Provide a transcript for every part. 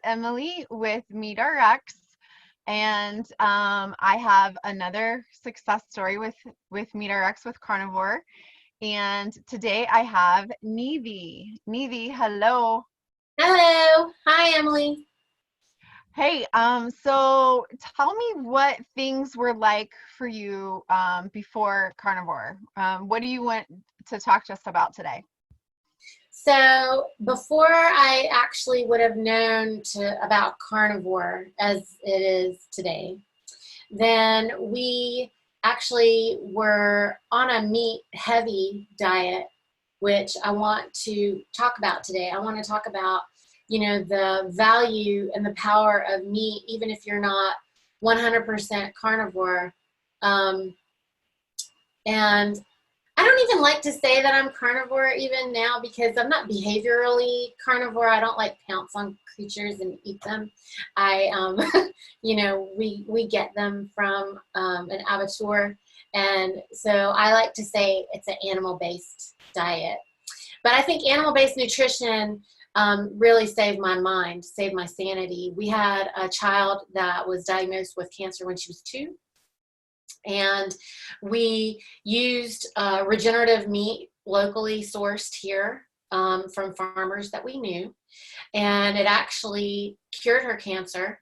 Emily with MeatRx, and I have another success story with MeatRx with Carnivore. And today I have Niti. Niti, hello. Hello. Hi, Emily. Hey, so tell me what things were like for you before Carnivore. What do you want to talk to us about today? So before I actually would have known about carnivore as it is today, then we actually were on a meat heavy diet, which I want to talk about today. I want to talk about, the value and the power of meat, even if you're not 100% carnivore. Um, and I don't even like to say that I'm carnivore even now because I'm not behaviorally carnivore. I don't like pounce on creatures and eat them. I, we get them from an abattoir, and so I like to say it's an animal-based diet. But I think animal-based nutrition really saved my mind, saved my sanity. We had a child that was diagnosed with cancer when she was 2. And we used regenerative meat locally sourced here from farmers that we knew. And it actually cured her cancer.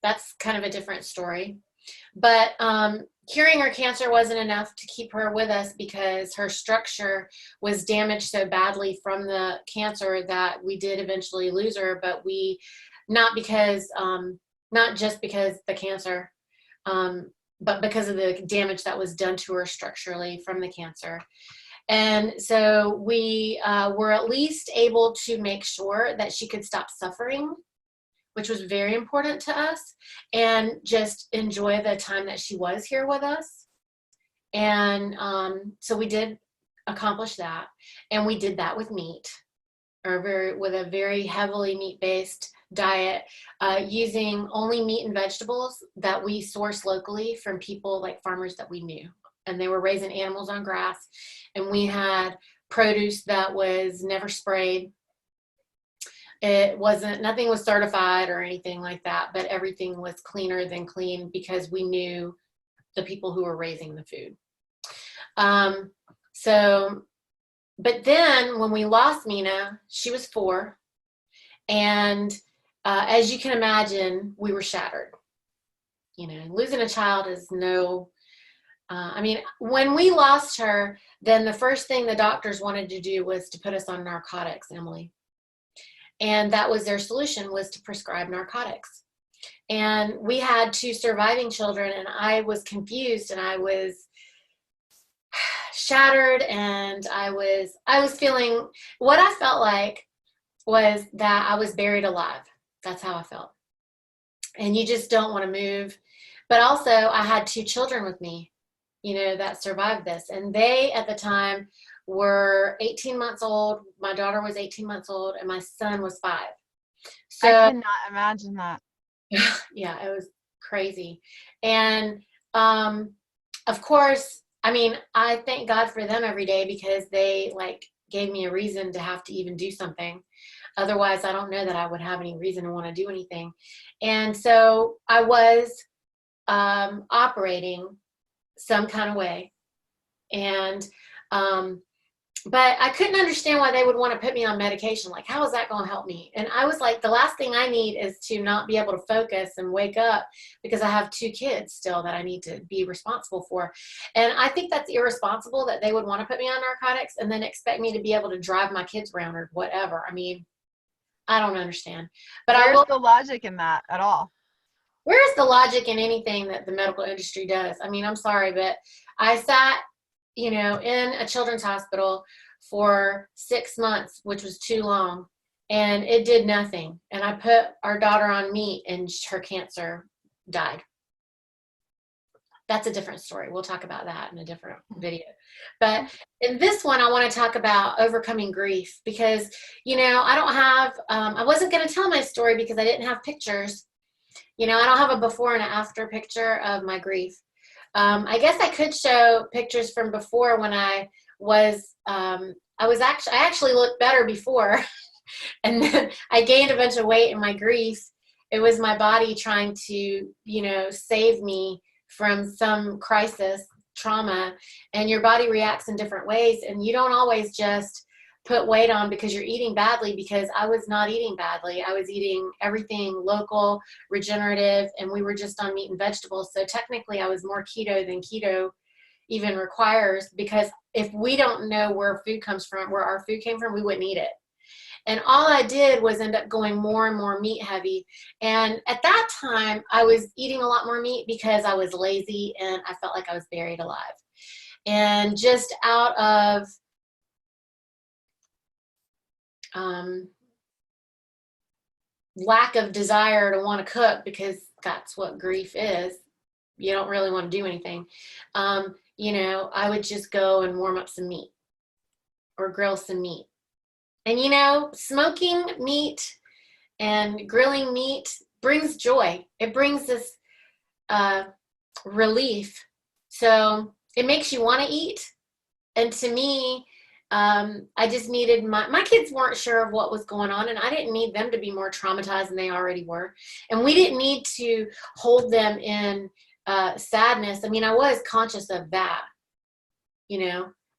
That's kind of a different story. But curing her cancer wasn't enough to keep her with us because her structure was damaged so badly from the cancer that we did eventually lose her. But not because, not just because the cancer, but because of the damage that was done to her structurally from the cancer. And so we were at least able to make sure that she could stop suffering, which was very important to us, and just enjoy the time that she was here with us. And so we did accomplish that. And we did that with meat, with a very heavily meat-based diet, using only meat and vegetables that we source locally from people like farmers that we knew. And they were raising animals on grass. And we had produce that was never sprayed. Nothing was certified or anything like that, but everything was cleaner than clean because we knew the people who were raising the food. But then when we lost Mina, she was 4. And as you can imagine, we were shattered. Losing a child is when we lost her, then the first thing the doctors wanted to do was to put us on narcotics, Emily. And that was their solution, was to prescribe narcotics. And we had 2 surviving children, and I was confused, and I was shattered, and I was feeling, what I felt like was that I was buried alive. That's how I felt. And you just don't want to move. But also I had 2 children with me, that survived this. And they, at the time, were 18 months old. My daughter was 18 months old, and my son was 5. I So cannot imagine that. yeah, it was crazy. And of course, I thank God for them every day because they gave me a reason to have to even do something. Otherwise, I don't know that I would have any reason to want to do anything. And so I was operating some kind of way. And but I couldn't understand why they would want to put me on medication. Like, how is that going to help me? And I was like, the last thing I need is to not be able to focus and wake up because I have 2 kids still that I need to be responsible for. And I think that's irresponsible that they would want to put me on narcotics and then expect me to be able to drive my kids around or whatever. I don't understand. But Where's the logic in that at all? where's the logic in anything that the medical industry does? I'm sorry, but I sat in a children's hospital for 6 months, which was too long, and it did nothing. And I put our daughter on meat, and her cancer died. That's a different story. We'll talk about that in a different video. But in this one, I want to talk about overcoming grief because, I wasn't going to tell my story because I didn't have pictures. I don't have a before and an after picture of my grief. I guess I could show pictures from before when I actually looked better before. And then I gained a bunch of weight in my grief. It was my body trying to, save me from some crisis, trauma, and your body reacts in different ways. And you don't always just put weight on because you're eating badly, because I was not eating badly. I was eating everything local, regenerative, and we were just on meat and vegetables. So technically I was more keto than keto even requires, because if we don't know where food comes from, where our food came from, we wouldn't eat it. And all I did was end up going more and more meat heavy. And at that time, I was eating a lot more meat because I was lazy and I felt like I was buried alive. And just out of lack of desire to want to cook, because that's what grief is. You don't really want to do anything. I would just go and warm up some meat or grill some meat. And, smoking meat and grilling meat brings joy. It brings this relief. So it makes you want to eat. And to me, I just needed my kids weren't sure of what was going on, and I didn't need them to be more traumatized than they already were. And we didn't need to hold them in sadness. I mean, I was conscious of that.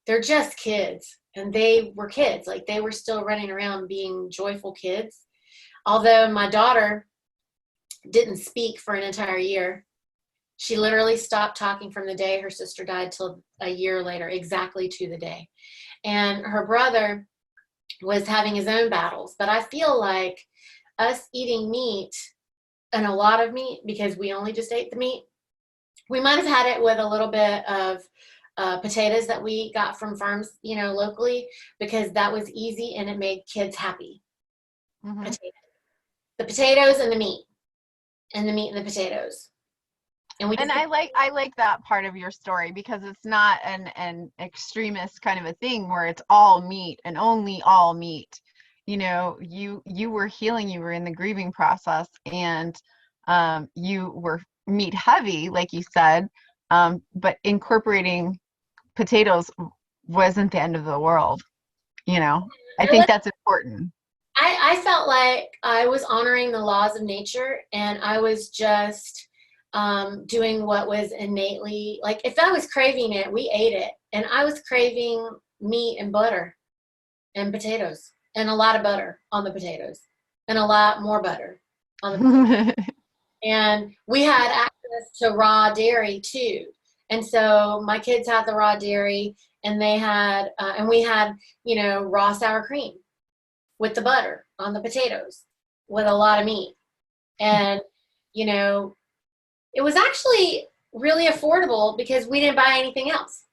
They're just kids, and they were kids. Like, they were still running around being joyful kids. Although my daughter didn't speak for an entire year. She literally stopped talking from the day her sister died till a year later, exactly to the day. And her brother was having his own battles. But I feel like us eating meat, and a lot of meat, because we only just ate the meat, we might have had it with a little bit of potatoes that we got from farms, locally, because that was easy and it made kids happy. Mm-hmm. The potatoes and the meat, and the meat and the potatoes. And I like that part of your story, because it's not an extremist kind of a thing where it's all meat and only all meat. You were healing, you were in the grieving process, and you were meat heavy, like you said, but incorporating potatoes wasn't the end of the world. I think that's important. I felt like I was honoring the laws of nature, and I was just doing what was innately, like, if I was craving it, we ate it. And I was craving meat and butter and potatoes, and a lot of butter on the potatoes, and a lot more butter on the potatoes. And we had access to raw dairy too. And so my kids had the raw dairy, and they had, and we had, raw sour cream with the butter on the potatoes with a lot of meat. And, it was actually really affordable because we didn't buy anything else.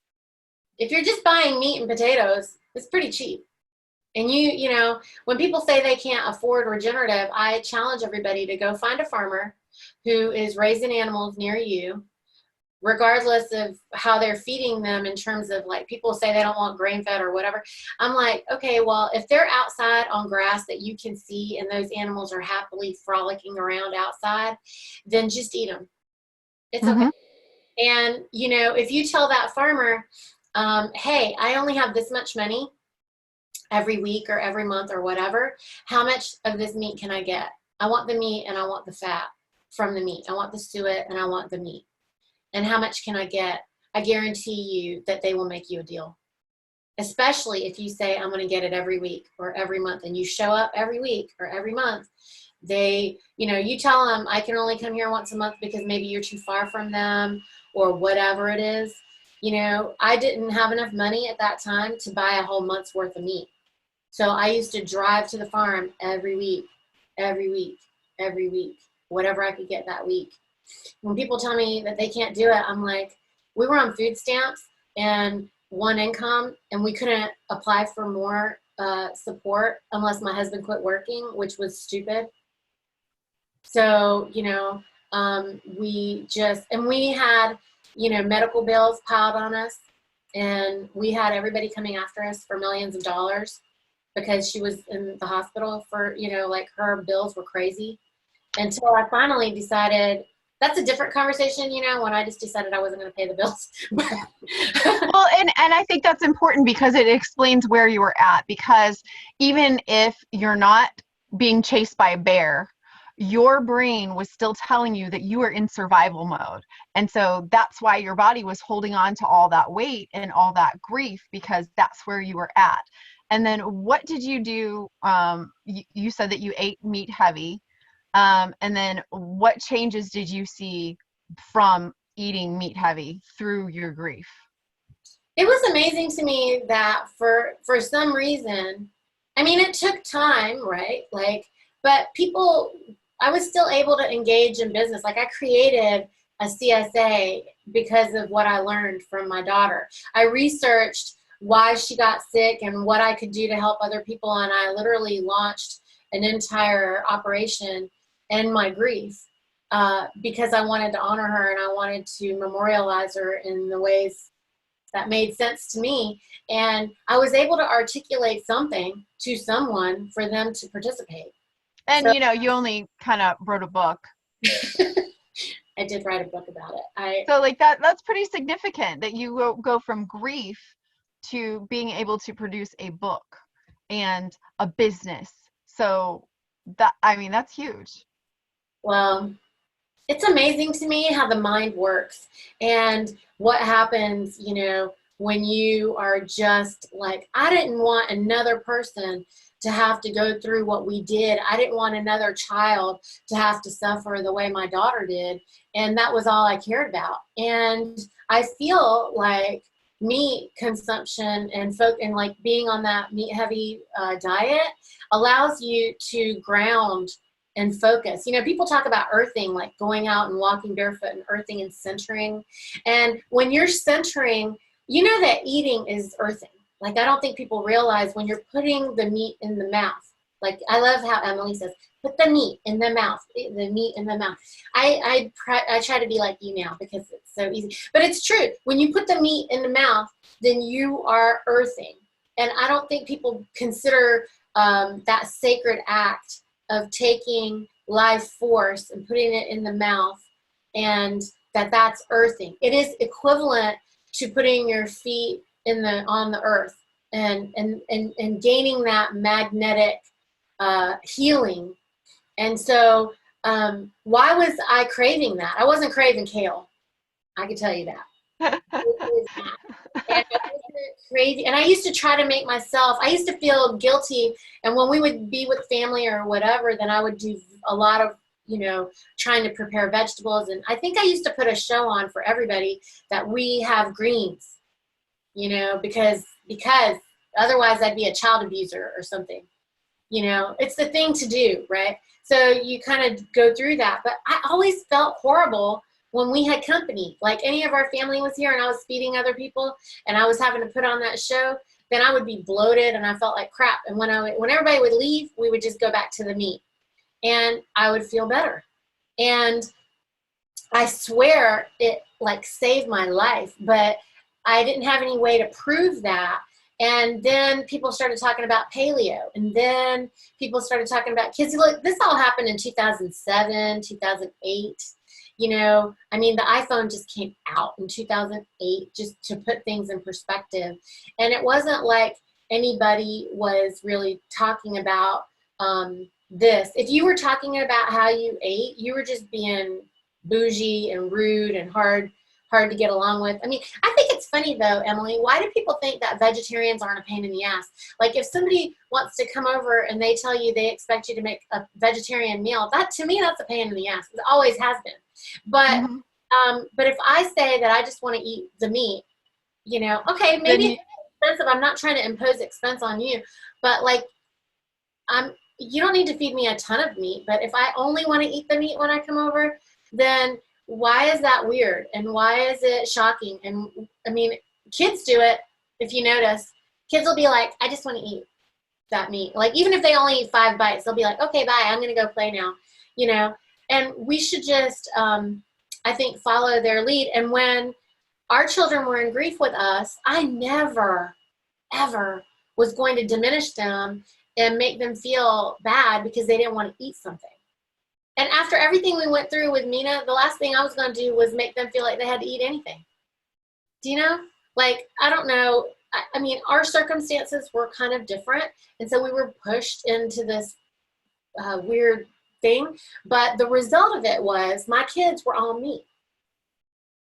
If you're just buying meat and potatoes, it's pretty cheap. And when people say they can't afford regenerative, I challenge everybody to go find a farmer who is raising animals near you, regardless of how they're feeding them, in terms of, like, people say they don't want grain fed or whatever. I'm like, okay, well, if they're outside on grass that you can see and those animals are happily frolicking around outside, then just eat them. It's okay. Mm-hmm. And, if you tell that farmer, hey, I only have this much money every week or every month or whatever, how much of this meat can I get? I want the meat and I want the fat from the meat. I want the suet and I want the meat. And how much can I get? I guarantee you that they will make you a deal. Especially if you say, I'm going to get it every week or every month, and you show up every week or every month. You tell them, I can only come here once a month because maybe you're too far from them or whatever it is. I didn't have enough money at that time to buy a whole month's worth of meat. So I used to drive to the farm every week, whatever I could get that week. When people tell me that they can't do it, I'm like, we were on food stamps and one income, and we couldn't apply for more support unless my husband quit working, which was stupid. So, we had, medical bills piled on us, and we had everybody coming after us for millions of dollars because she was in the hospital for, her bills were crazy, until I finally decided. That's a different conversation, when I just decided I wasn't going to pay the bills. Well, and I think that's important because it explains where you were at, because even if you're not being chased by a bear, your brain was still telling you that you were in survival mode. And so that's why your body was holding on to all that weight and all that grief, because that's where you were at. And then what did you do? You said that you ate meat heavy. And then what changes did you see from eating meat heavy through your grief? It was amazing to me that for some reason, I mean, it took time, right? Like, but people, I was still able to engage in business. Like, I created a CSA because of what I learned from my daughter. I researched why she got sick and what I could do to help other people, and I literally launched an entire operation in my grief, because I wanted to honor her and I wanted to memorialize her in the ways that made sense to me. And I was able to articulate something to someone for them to participate. And So you only kind of wrote a book. I did write a book about it. I So like that's pretty significant that you go from grief to being able to produce a book and a business. So that, I mean, that's huge. well, it's amazing to me how the mind works and what happens, when you are just like, I didn't want another person to have to go through what we did. I didn't want another child to have to suffer the way my daughter did. And that was all I cared about. And I feel like meat consumption and like being on that meat heavy diet allows you to ground and focus. People talk about earthing, like going out and walking barefoot and earthing and centering. And when you're centering, you know that eating is earthing. Like, I don't think people realize when you're putting the meat in the mouth. Like, I love how Emily says, put the meat in the mouth, the meat in the mouth. I try to be like you now because it's so easy. But it's true. When you put the meat in the mouth, then you are earthing. And I don't think people consider that sacred act of taking life force and putting it in the mouth, and that's earthing. It is equivalent to putting your feet on the earth and gaining that magnetic healing. And so why was I craving that? I wasn't craving kale. I can tell you that. And I wasn't crazy. And I used to try to make myself, I used to feel guilty. And when we would be with family or whatever, then I would do a lot of, trying to prepare vegetables. And I think I used to put a show on for everybody that we have greens, because otherwise I'd be a child abuser or something. It's the thing to do, right? So you kind of go through that. But I always felt horrible when we had company, like any of our family was here and I was feeding other people and I was having to put on that show, then I would be bloated and I felt like crap. And when everybody would leave, we would just go back to the meat and I would feel better. And I swear it like saved my life, but I didn't have any way to prove that. And then people started talking about paleo, and then people started talking about kids. Look, this all happened in 2007, 2008. I mean, the iPhone just came out in 2008, just to put things in perspective. And it wasn't like anybody was really talking about this. If you were talking about how you ate, you were just being bougie and rude and hard to get along with. I mean, I think it's funny though, Emily, why do people think that vegetarians aren't a pain in the ass? Like, if somebody wants to come over and they tell you they expect you to make a vegetarian meal, that to me, that's a pain in the ass. It always has been. But but if I say that I just want to eat the meat, okay, maybe it's expensive. I'm not trying to impose expense on you, but like, you don't need to feed me a ton of meat. But if I only want to eat the meat when I come over, then why is that weird? And why is it shocking? And I mean, kids do it. If you notice, kids will be like, I just want to eat that meat. Like, even if they only eat 5 bites, they'll be like, okay, bye, I'm going to go play now, and we should just, I think, follow their lead. And when our children were in grief with us, I never, ever was going to diminish them and make them feel bad because they didn't want to eat something. And after everything we went through with Mina, the last thing I was going to do was make them feel like they had to eat anything. Do you know? Like, I don't know. I mean, our circumstances were kind of different. And so we were pushed into this weird thing. But the result of it was my kids were all meat,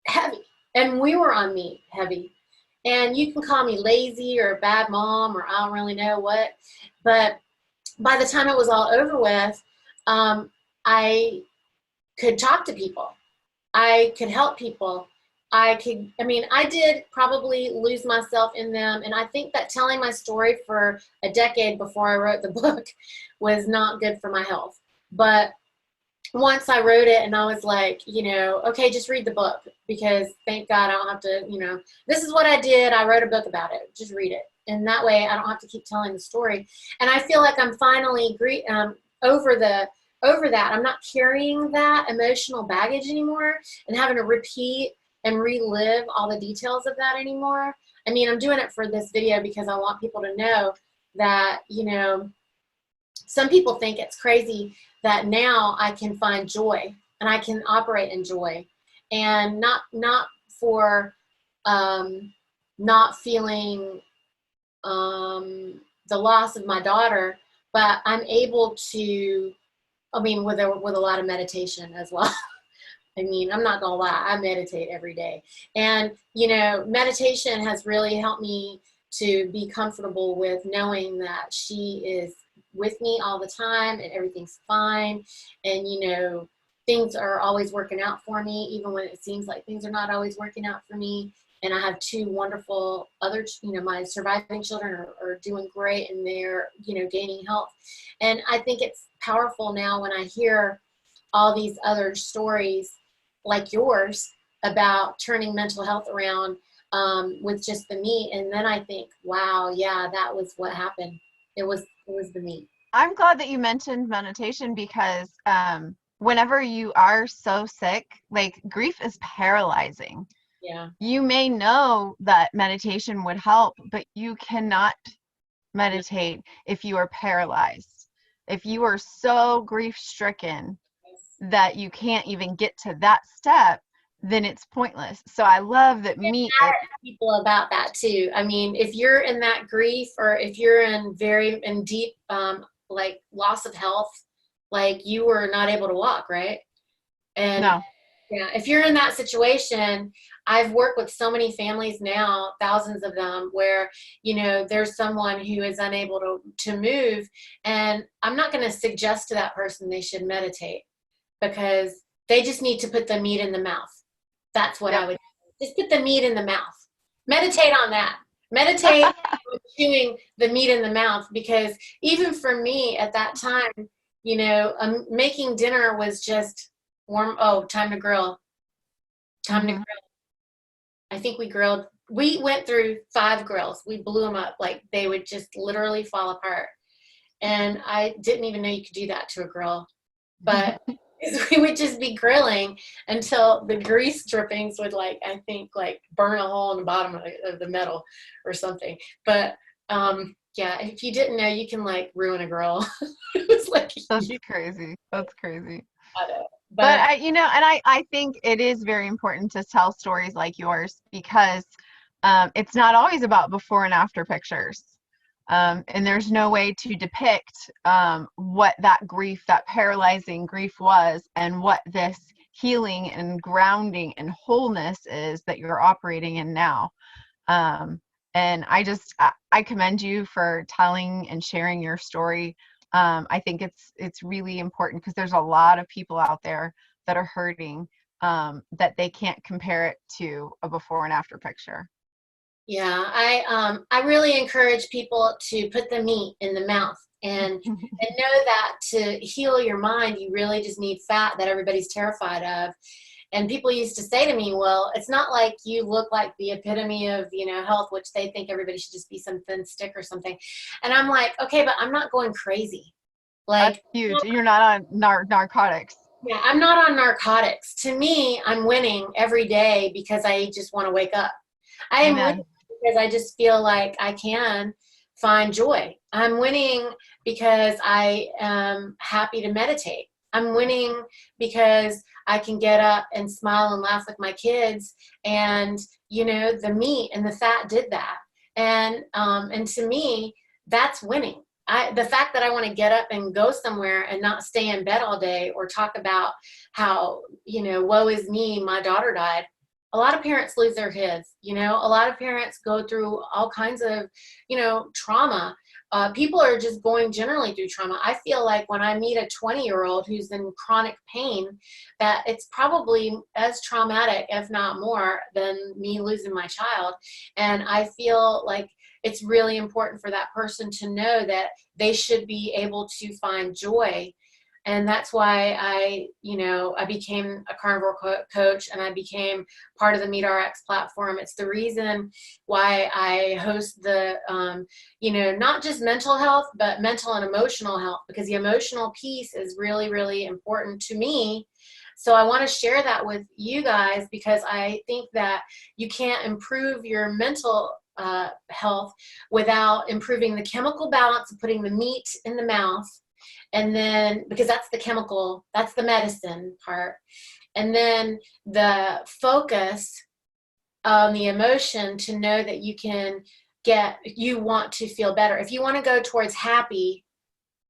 heavy, and we were on meat, heavy. And you can call me lazy or a bad mom or I don't really know what, but by the time it was all over with, I could talk to people. I could help people. I did probably lose myself in them. And I think that telling my story for a decade before I wrote the book was not good for my health. But once I wrote it and I was like, okay, just read the book because thank God I don't have to, this is what I did. I wrote a book about it. Just read it. And that way I don't have to keep telling the story. And I feel like I'm finally over that. I'm not carrying that emotional baggage anymore and having to repeat and relive all the details of that anymore. I mean, I'm doing it for this video because I want people to know that, some people think it's crazy that now I can find joy and I can operate in joy, and not for not feeling the loss of my daughter, but I'm able to, with a lot of meditation as well. I'm not gonna lie, I meditate every day. And, meditation has really helped me to be comfortable with knowing that she is with me all the time and everything's fine. And, things are always working out for me, even when it seems like things are not always working out for me. And I have two wonderful other, my surviving children are doing great and they're, gaining health. And I think it's powerful now when I hear all these other stories like yours about turning mental health around with just the meat. And then I think, wow, yeah, that was what happened. It was the meat. I'm glad that you mentioned meditation because whenever you are so sick, like grief is paralyzing. Yeah. You may know that meditation would help, but you cannot meditate if you are paralyzed. If you are so grief stricken that you can't even get to that step, then it's pointless. So I love that meat. People about that too. If you're in that grief or if you're in deep like loss of health, like you were not able to walk, right? And no. Yeah, if you're in that situation, I've worked with so many families now, thousands of them, where, there's someone who is unable to move. And I'm not going to suggest to that person they should meditate because they just need to put the meat in the mouth. That's what I would do. Just put the meat in the mouth. Meditate on that. Meditate on chewing the meat in the mouth, because even for me at that time, making dinner was just warm. Oh, time to grill. Time to grill. I think we went through 5 grills. We blew them up. Like they would just literally fall apart. And I didn't even know you could do that to a grill. But we would just be grilling until the grease drippings would burn a hole in the bottom of the metal or something. But yeah, if you didn't know, you can ruin a grill. It was That's crazy. That's crazy. But I think it is very important to tell stories like yours because it's not always about before and after pictures. And there's no way to depict what that grief, that paralyzing grief was, and what this healing and grounding and wholeness is that you're operating in now. And I commend you for telling and sharing your story. I think it's really important because there's a lot of people out there that are hurting that they can't compare it to a before and after picture. Yeah, I really encourage people to put the meat in the mouth and know that to heal your mind, you really just need fat that everybody's terrified of. And people used to say to me, well, it's not like you look like the epitome of, health, which they think everybody should just be some thin stick or something. And I'm like, okay, but I'm not going crazy. That's huge. You're not on narcotics. Yeah, I'm not on narcotics. To me, I'm winning every day because I just want to wake up. I am winning because I just feel like I can find joy. I'm winning because I am happy to meditate. I'm winning because I can get up and smile and laugh with my kids. And, the meat and the fat did that. And to me, that's winning. the fact that I want to get up and go somewhere and not stay in bed all day or talk about how, woe is me, my daughter died. A lot of parents lose their kids, a lot of parents go through all kinds of, trauma. People are just going generally through trauma. I feel like when I meet a 20-year-old who's in chronic pain, that it's probably as traumatic, if not more, than me losing my child. And I feel like it's really important for that person to know that they should be able to find joy. And that's why I became a carnivore coach, and I became part of the MeatRx platform. It's the reason why I host the, not just mental health, but mental and emotional health, because the emotional piece is really, really important to me. So I want to share that with you guys, because I think that you can't improve your mental health without improving the chemical balance of putting the meat in the mouth. And then, because that's the chemical, that's the medicine part. And then the focus on the emotion to know that you want to feel better. If you want to go towards happy,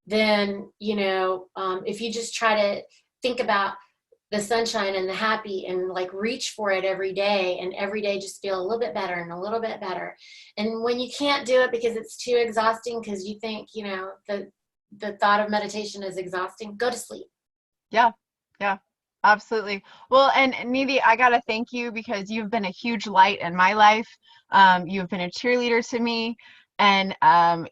then, if you just try to think about the sunshine and the happy and like reach for it every day, and every day just feel a little bit better and a little bit better. And when you can't do it because it's too exhausting, because you think, the thought of meditation is exhausting, go to sleep. Yeah, yeah, absolutely. Well, and Niti, I gotta thank you because you've been a huge light in my life. You've been a cheerleader to me, and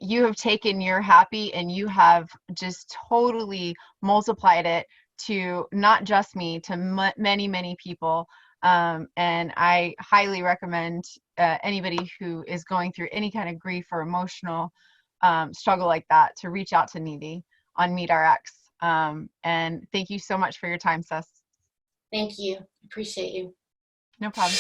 you have taken your happy and you have just totally multiplied it to not just me, to many, many people. And I highly recommend anybody who is going through any kind of grief or emotional struggle like that to reach out to Niti on MeatRx. And thank you so much for your time, Sis. Thank you. Appreciate you. No problem.